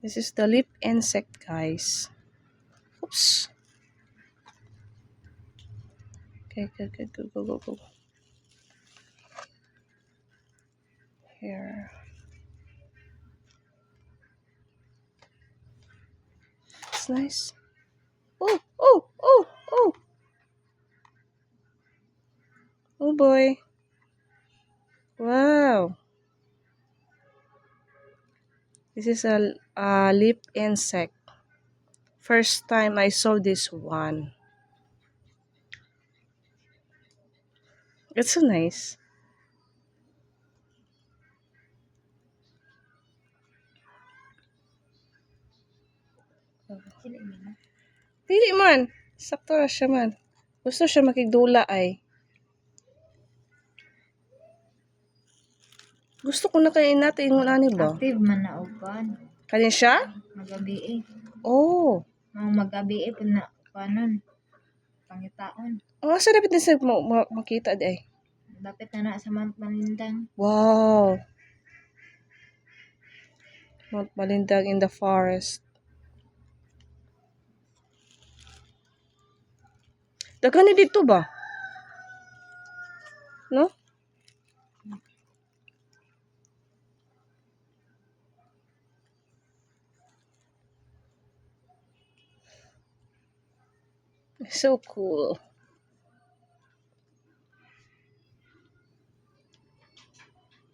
This is the lip insect, guys. Oops. Okay, go. Here. It's nice. Oh. Oh boy. Wow. This is a lip insect. First time I saw this one. It's so nice. Dili man. Sakto ra siya man. Gusto siya makigdula ay. Gusto ko na kainin natin ingon ani ba? Active man na upan. Kani siya? Magabi eh. Oh. Mga magabi eh pud na panon. Pangitaon. Ang asa dapat din sa makita di ay. Dapat na sa Mount Malindang. Wow. Mount Malindang in the forest. Daghan ni dito ba? No? So cool.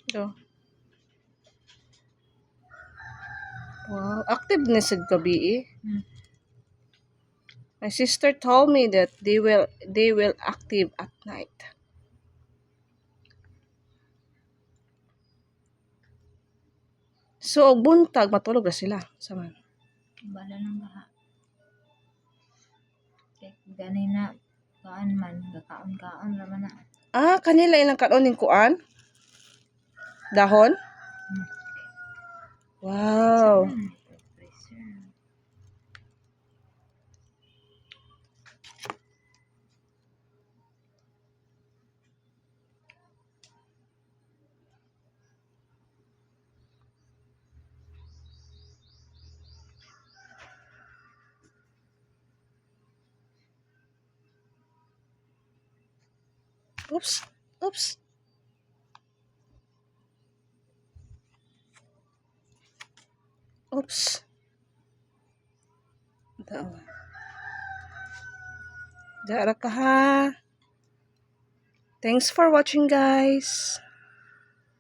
Ito. Wow, active na sa gabi eh. My sister told me that they will active at night. So og buntag matulog na sila. Saman. Bala nang gaha. Gani na kaan man, gakaon-kaon raman na. Ah, kanila ilang kaon ning kuan? Dahon? Wow. Oops. Dara ka ha. Thanks for watching, guys.